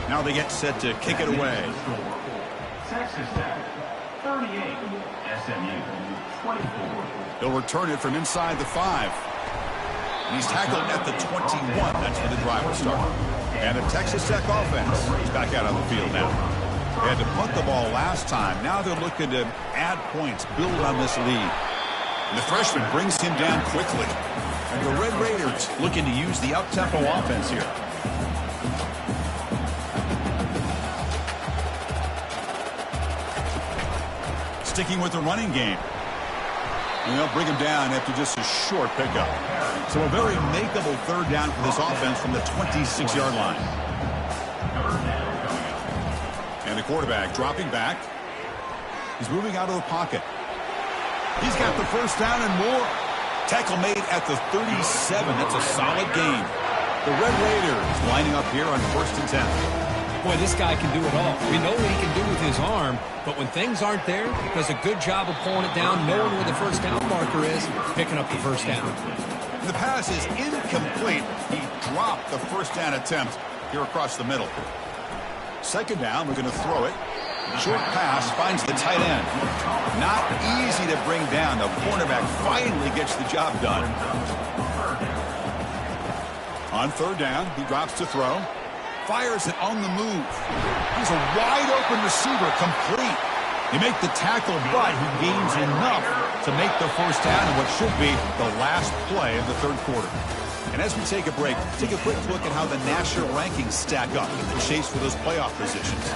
Now they get set to kick it away. Texas Tech, 38. SMU, 24. He'll return it from inside the 5. And he's tackled at the 21. That's where the drive will start. And the Texas Tech offense is back out on the field now. They had to punt the ball last time. Now they're looking to add points, build on this lead. And the freshman brings him down quickly. And the Red Raiders looking to use the up-tempo offense here. Sticking with the running game. And they'll bring him down after just a short pickup. So a very makeable 3rd down for this offense from the 26-yard line. And the quarterback dropping back. He's moving out of the pocket. He's got the first down and more. Tackle made at the 37. That's a solid gain. The Red Raiders lining up here on 1st and 10. Boy, this guy can do it all. We know what he can do with his arm, but when things aren't there, he does a good job of pulling it down, knowing where the first down marker is, picking up the first down. The pass is incomplete. He dropped the first down attempt here across the middle. 2nd down, we're going to throw it. Short pass finds the tight end. Not easy to bring down. The cornerback finally gets the job done. On 3rd down, he drops to throw. Fires it on the move. He's a wide open receiver, complete. You make the tackle, but he gains enough to make the first down in what should be the last play of the 3rd quarter. And as we take a break, take a quick look at how the national rankings stack up in the chase for those playoff positions.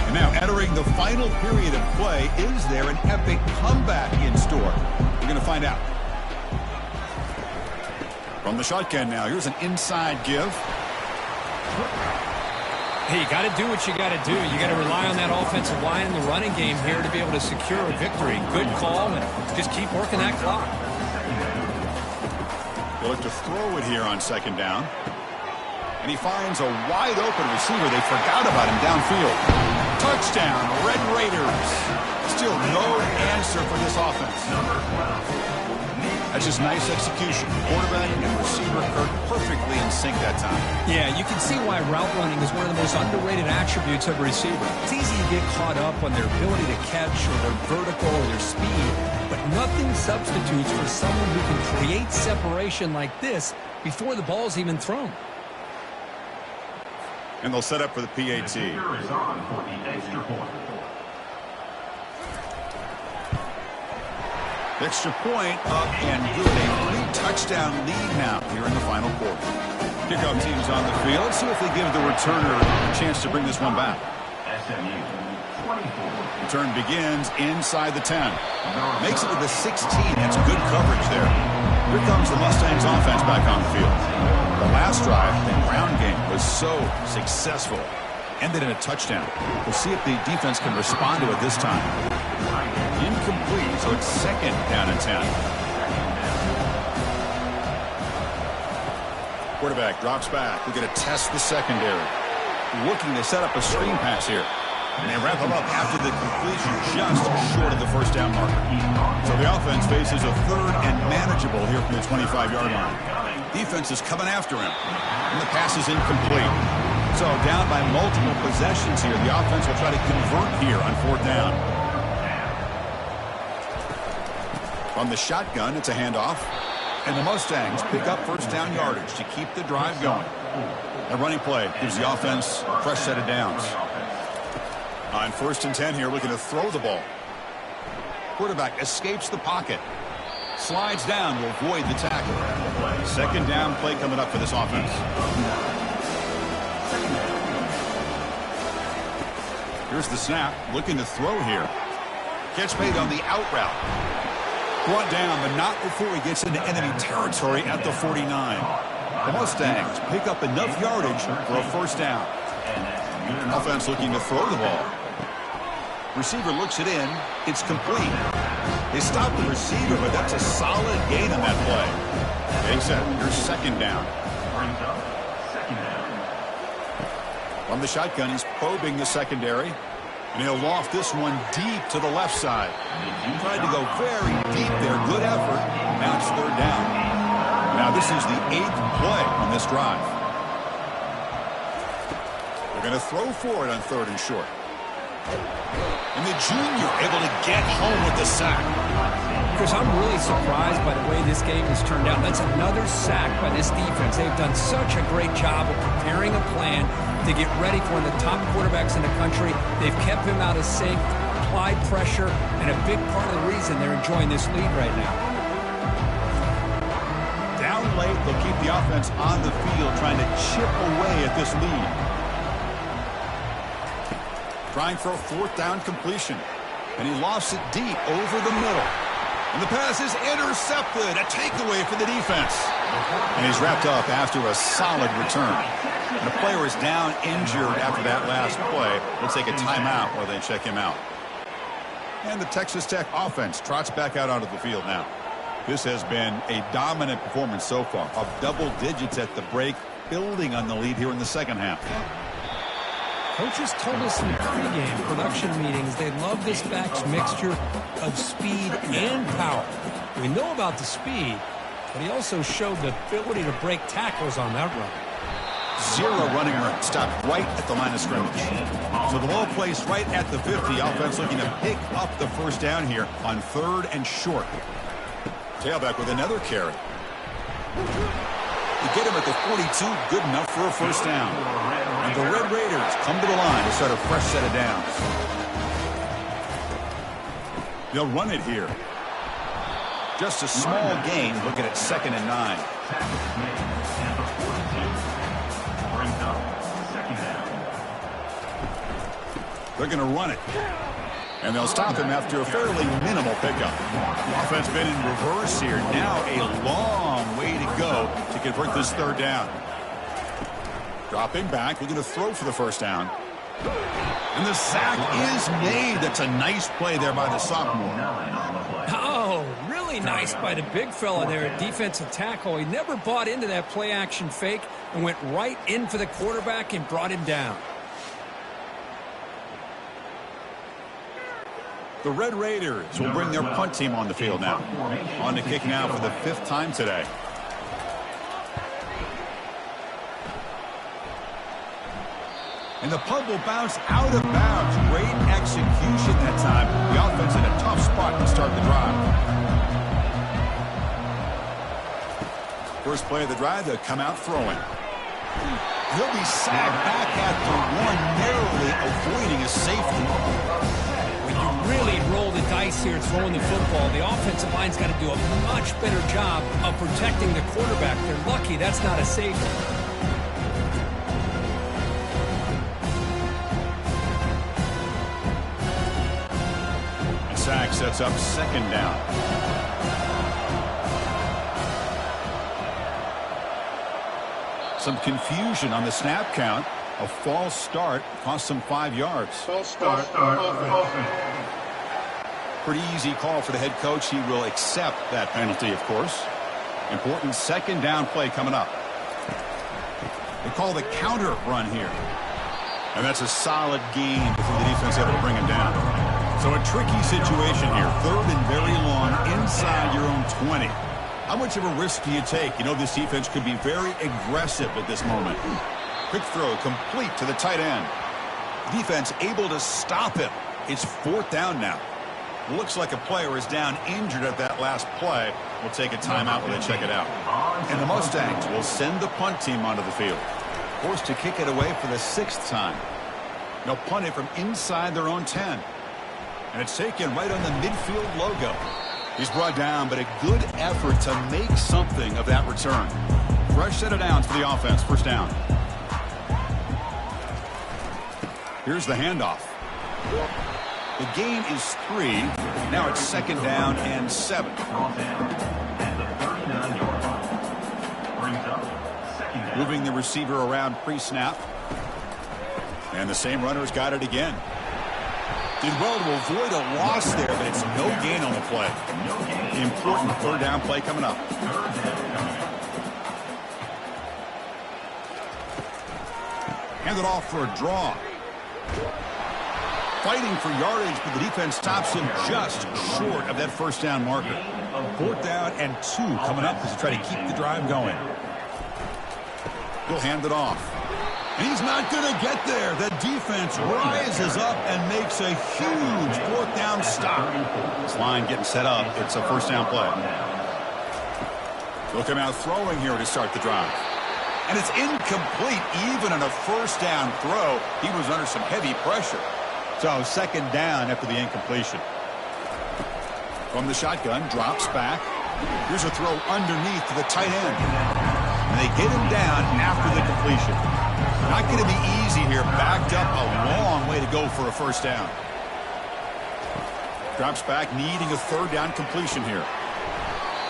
And now entering the final period of play, is there an epic comeback in store? We're going to find out. From the shotgun now, here's an inside give. Hey, you got to do what you got to do. You got to rely on that offensive line in the running game here to be able to secure a victory. Good call, and just keep working that clock. They'll look to throw it here on 2nd down. And he finds a wide open receiver. They forgot about him downfield. Touchdown, Red Raiders. Still no answer for this offense. That's just nice execution. Quarterback and receiver are perfectly in sync that time. Yeah, you can see why route running is one of the most underrated attributes of a receiver. It's easy to get caught up on their ability to catch or their vertical or their speed, but nothing substitutes for someone who can create separation like this before the ball's even thrown. And they'll set up for the PAT. Is on for the extra point. Extra point up and good. A 3-touchdown lead now here in the final quarter. Kickoff team's on the field. See if they give the returner a chance to bring this one back. SMU 24. Return begins inside the 10. Makes it to the 16. That's good coverage there. Here comes the Mustangs offense back on the field. The last drive, the ground game, was so successful. Ended in a touchdown. We'll see if the defense can respond to it this time. Incomplete, so it's second down and 10. Quarterback drops back. We're going to test the secondary. Looking to set up a screen pass here. And they wrap him up after the completion, just short of the first down marker. So the offense faces a third and manageable here from the 25-yard line. Defense is coming after him. And the pass is incomplete. So down by multiple possessions here. The offense will try to convert here on fourth down. From the shotgun, it's a handoff. And the Mustangs pick up first down yardage to keep the drive going. A running play gives the offense a fresh set of downs. On first and 10 here, looking to throw the ball. Quarterback escapes the pocket. Slides down to avoid the tackle. Second down play coming up for this offense. Here's the snap. Looking to throw here. Catch made on the out route. Brought down, but not before he gets into enemy territory at the 49. The Mustangs pick up enough yardage for a first down. Offense looking to throw the ball. Receiver looks it in. It's complete. They stop the receiver, but that's a solid gain on that play. Getting set. Here's second down. From the shotgun, he's probing the secondary. And he'll loft this one deep to the left side. Tried to go very deep there. Good effort. Now it's third down. Now this is the 8th play on this drive. They're going to throw for it on third and short. And the junior able to get home with the sack. Chris, I'm really surprised by the way this game has turned out. That's another sack by this defense. They've done such a great job of preparing a plan to get ready for one of the top quarterbacks in the country. They've kept him out of sync, applied pressure, and a big part of the reason they're enjoying this lead right now. Down late, they'll keep the offense on the field trying to chip away at this lead. Trying for a fourth down completion. And he lofts it deep over the middle. And the pass is intercepted. A takeaway for the defense. And he's wrapped up after a solid return. And the player is down injured after that last play. We'll take a timeout while they check him out. And the Texas Tech offense trots back out onto the field now. This has been a dominant performance so far. Of double digits at the break, building on the lead here in the second half. Coaches told us in pregame production meetings they love this back's mixture of speed and power. We know about the speed, but he also showed the ability to break tackles on that run. Zero running room. Stopped right at the line of scrimmage. So the ball placed right at the 50. Offense looking to pick up the first down here on third and short. Tailback with another carry. To get him at the 42, good enough for a first down. And the Red Raiders come to the line to start a fresh set of downs. They'll run it here. Just a small gain, looking at second and 9. They're going to run it. And they'll stop him after a fairly minimal pickup. Offense been in reverse here. Now a long way to go to convert this third down. Dropping back. We're going to throw for the first down. And the sack is made. That's a nice play there by the sophomore. Oh, really nice by the big fella there at defensive tackle. He never bought into that play action fake and went right in for the quarterback and brought him down. The Red Raiders will bring their punt team on the field now. On to kick now for the 5th time today. And the punt will bounce out of bounds. Great execution that time. The offense in a tough spot to start the drive. First play of the drive, they'll come out throwing. He'll be sacked back at the 1, narrowly avoiding a safety. When you really roll the dice here throwing the football. The offensive line's got to do a much better job of protecting the quarterback. They're lucky that's not a safety. The sack sets up second down. Some confusion on the snap count. A false start cost them 5 yards. False start. Offense. Pretty easy call for the head coach. He will accept that penalty, of course. Important second down play coming up. They call the counter run here. And that's a solid gain before the defense able to bring him down. So a tricky situation here. Third and very long inside your own 20. How much of a risk do you take? You know this defense could be very aggressive at this moment. Quick throw complete to the tight end. Defense able to stop him. It's fourth down now. Looks like a player is down injured at that last play. We'll take a timeout while they check it out. And the Mustangs will send the punt team onto the field. Forced to kick it away for the 6th time. They'll punt it from inside their own 10. And it's taken right on the midfield logo. He's brought down, but a good effort to make something of that return. Fresh set of downs for the offense. First down. Here's the handoff. The gain is 3. Now it's second down and 7. Moving the receiver around pre-snap. And the same runner's got it again. Did well to avoid a loss there, but it's no gain on the play. The important third down play coming up. Hand it off for a draw. Fighting for yardage, but the defense stops him just short of that first down marker. Fourth down and 2 coming up as they try to keep the drive going. He'll hand it off. And he's not going to get there. The defense rises up and makes a huge fourth down stop. This line getting set up. It's a first down play. They'll come out throwing here to start the drive. And it's incomplete. Even on a first down throw, he was under some heavy pressure. So second down after the incompletion. From the shotgun, drops back. Here's a throw underneath to the tight end. And they get him down after the completion. Not going to be easy here. Backed up a long way to go for a first down. Drops back, needing a third down completion here.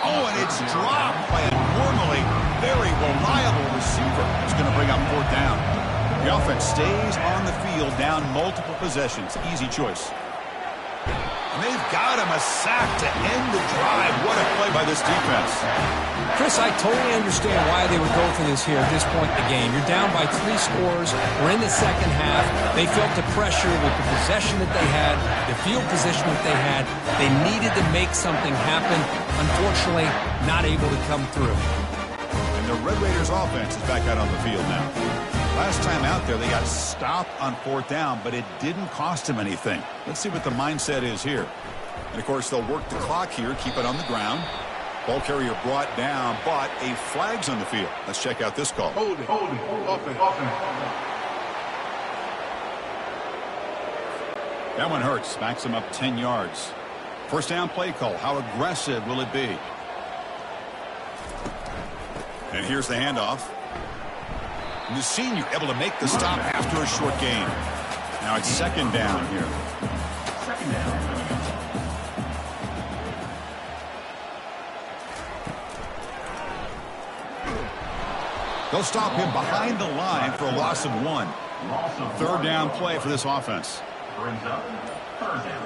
Oh, and it's dropped by a normally very reliable receiver. It's going to bring up fourth down. The offense stays on the field, down multiple possessions. Easy choice. And they've got him a sack to end the drive. What a play by this defense. Chris, I totally understand why they would go for this here at this point in the game. You're down by 3 scores. We're in the second half. They felt the pressure with the possession that they had, the field position that they had. They needed to make something happen. Unfortunately, not able to come through. And the Red Raiders offense is back out on the field now. Last time out there, they got stopped on fourth down, but it didn't cost them anything. Let's see what the mindset is here. And, of course, they'll work the clock here, keep it on the ground. Ball carrier brought down, but a flag's on the field. Let's check out this call. Hold it. Offense. That one hurts. Backs him up 10 yards. First down play call. How aggressive will it be? And here's the handoff. And the senior able to make the stop after a short gain. Now it's second down here. Second down. They'll stop him behind the line for a loss of 1. Third down play for this offense. Brings up third down.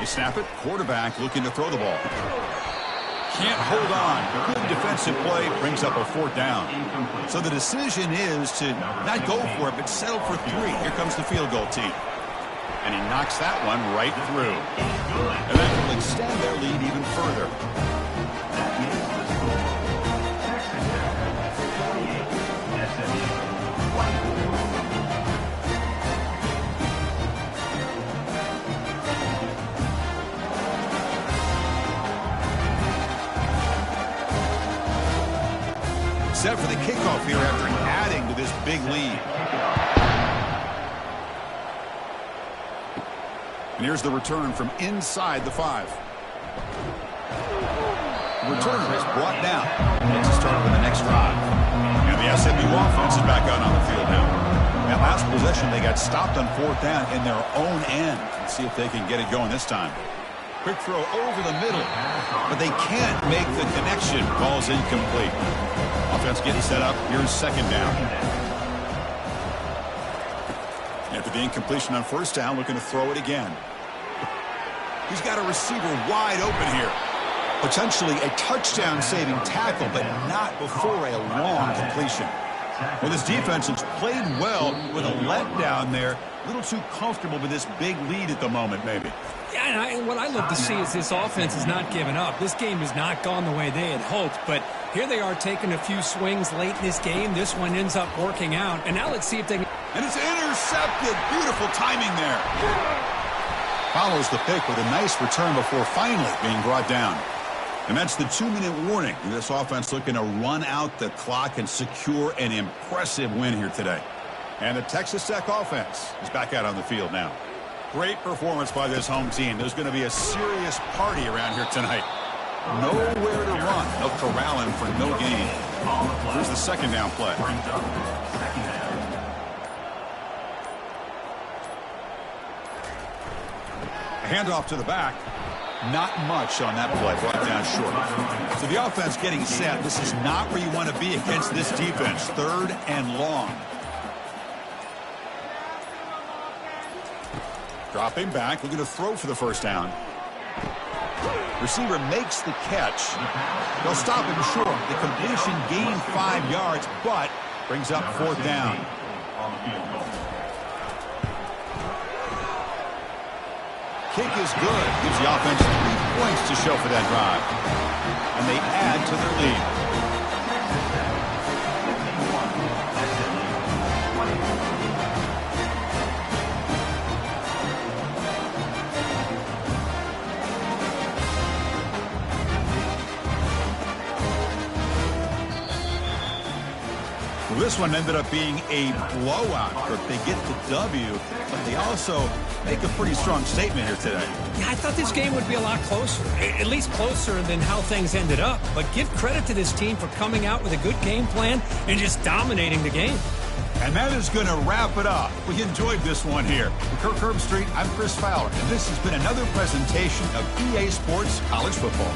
You snap it. Quarterback looking to throw the ball. Can't hold on. Good defensive play brings up a fourth down. So the decision is to not go for it, but settle for 3. Here comes the field goal team. And he knocks that one right through. And that will extend their lead even further. Set for the kickoff here after adding to this big lead. And here's the return from inside the 5. The returner is brought down. Let's start with the next drive. And the SMU offense is back out on the field now. That last possession, they got stopped on 4th down in their own end. Let's see if they can get it going this time. Quick throw over the middle, but they can't make the connection. Ball's incomplete. Offense getting set up. Here's 2nd down. After the incompletion on 1st down, looking to throw it again. He's got a receiver wide open here. Potentially a touchdown-saving tackle, but not before a long completion. Well, this defense has played well with a letdown there. A little too comfortable with this big lead at the moment, maybe. Yeah, and what I look to see is this offense has not given up. This game has not gone the way they had hoped, but here they are taking a few swings late in this game. This one ends up working out, and now let's see if they can... And it's intercepted. Beautiful timing there. Follows the pick with a nice return before finally being brought down. And that's the 2-minute warning. This offense looking to run out the clock and secure an impressive win here today. And the Texas Tech offense is back out on the field now. Great performance by this home team. There's going to be a serious party around here tonight. Nowhere to run. No corralling for no gain. Here's the 2nd down play. Handoff to the back. Not much on that play, brought down short. So the offense getting set. This is not where you want to be against this defense. 3rd and long. Dropping back, looking to throw for the 1st down. Receiver makes the catch. They'll stop him short. The completion gained 5 yards, but brings up 4th down. Kick is good. Gives the offense 3 points to show for that drive. And they add to their lead. Well, this one ended up being a blowout, but they get the W, but they also make a pretty strong statement here today. Yeah, I thought this game would be a lot closer, at least closer than how things ended up. But give credit to this team for coming out with a good game plan and just dominating the game. And that is going to wrap it up. We enjoyed this one here. For Kirk Herbstreit, I'm Chris Fowler, and this has been another presentation of EA Sports College Football.